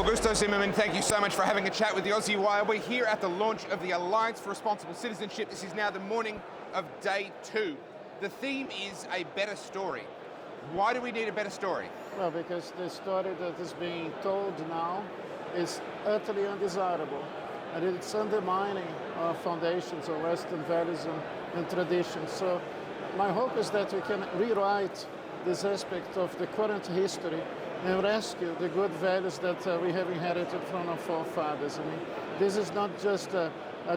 Augusto Zimmermann, thank you so much for having a chat with the Aussie Wire. We're here at the launch of the Alliance for Responsible Citizenship. This is now the morning of day 2. The theme is a better story. Why do we need a better story? Well, because the story that is being told now is utterly undesirable, and it's undermining our foundations of Western values and traditions. So my hope is that we can rewrite this aspect of the current history and rescue the good values that we have inherited from our forefathers. I mean, this is not just a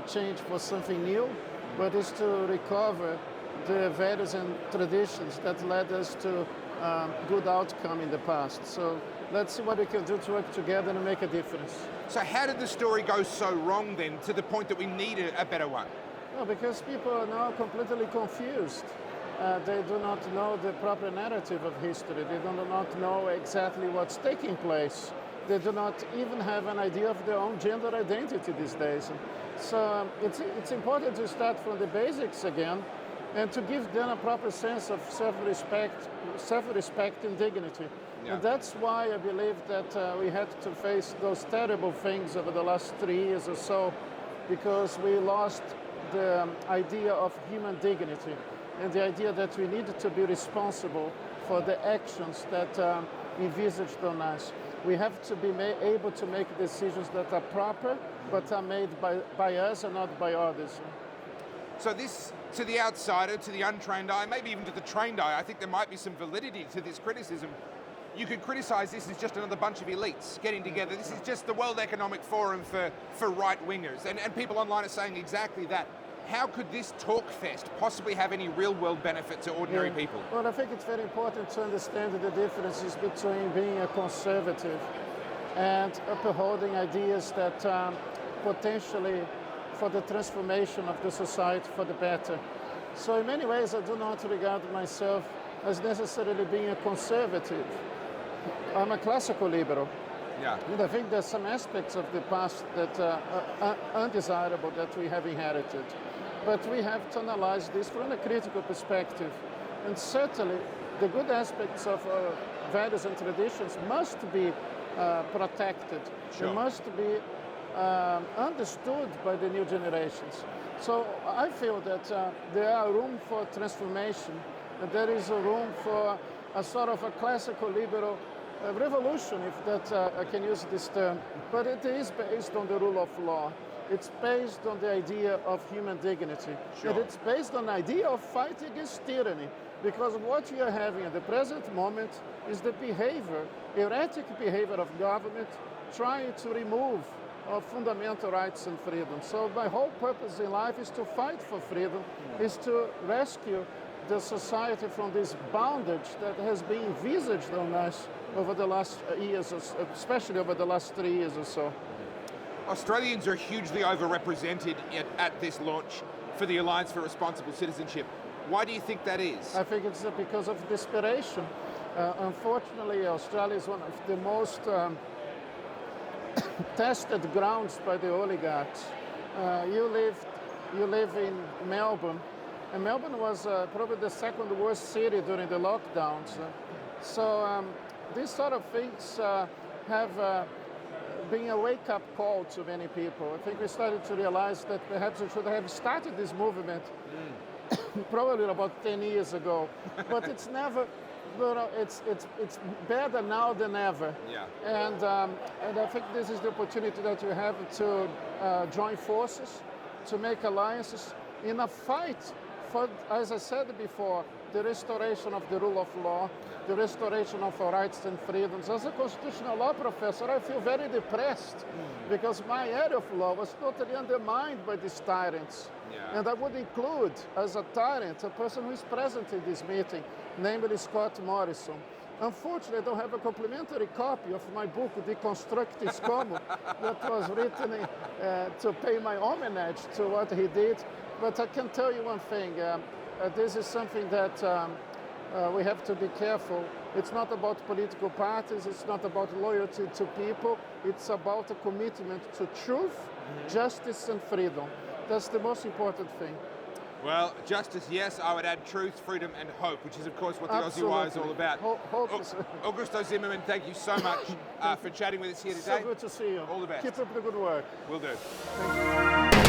change for something new, but it's to recover the values and traditions that led us to good outcome in the past. So let's see what we can do to work together and make a difference. So how did the story go so wrong then, to the point that we need a better one? Well, because people are now completely confused. They do not know the proper narrative of history. They do not know exactly what's taking place. They do not even have an idea of their own gender identity these days. So it's important to start from the basics again and to give them a proper sense of self-respect and dignity. Yeah. And that's why I believe that we had to face those terrible things over the last 3 years or so, because we lost the idea of human dignity and the idea that we need to be responsible for the actions that envisaged on us. We have to be able to make decisions that are proper, but are made by us and not by others. So this, to the outsider, to the untrained eye, maybe even to the trained eye, I think there might be some validity to this criticism. You could criticize this as just another bunch of elites getting together. This is just the World Economic Forum for right-wingers. And people online are saying exactly that. How could this talk fest possibly have any real-world benefit to ordinary people? Well, I think it's very important to understand the differences between being a conservative and upholding ideas that potentially for the transformation of the society for the better. So in many ways, I do not regard myself as necessarily being a conservative. I'm a classical liberal. Yeah. And I think there's some aspects of the past that are undesirable that we have inherited. But we have to analyze this from a critical perspective. And certainly, the good aspects of our values and traditions must be protected. Sure. They must be understood by the new generations. So I feel that there are room for transformation, and there is a room for a sort of a classical liberal revolution, if that I can use this term. But it is based on the rule of law. It's based on the idea of human dignity. Sure. And it's based on the idea of fighting against tyranny. Because what we are having at the present moment is the behavior, erratic behavior of government trying to remove our fundamental rights and freedom. So my whole purpose in life is to fight for freedom, is to rescue the society from this bondage that has been envisaged on us over the last years, especially over the last 3 years or so. Australians are hugely overrepresented at this launch for the Alliance for Responsible Citizenship. Why do you think that is? I think it's because of desperation. Unfortunately, Australia is one of the most tested grounds by the oligarchs. You live in Melbourne, and Melbourne was probably the second worst city during the lockdowns. So these sort of things have been a wake-up call to many people. I think we started to realize that perhaps we should have started this movement probably about 10 years ago. But it's never, it's better now than ever. Yeah. And I think this is the opportunity that we have to join forces, to make alliances in a fight for, as I said before, the restoration of the rule of law, the restoration of our rights and freedoms. As a constitutional law professor, I feel very depressed because my area of law was totally undermined by these tyrants. Yeah. And I would include as a tyrant a person who is present in this meeting, namely Scott Morrison. Unfortunately, I don't have a complimentary copy of my book, Deconstructis Como, that was written to pay my homage to what he did. But I can tell you one thing, this is something that we have to be careful. It's not about political parties, it's not about loyalty to people, it's about a commitment to truth, justice and freedom. That's the most important thing. Well, justice, yes. I would add truth, freedom, and hope, which is, of course, what the Aussie Wire is all about. Hope is, Augusto Zimmermann, thank you so much for chatting with us here today. so good to see you. All the best. Keep up the good work. Will do. Thank you.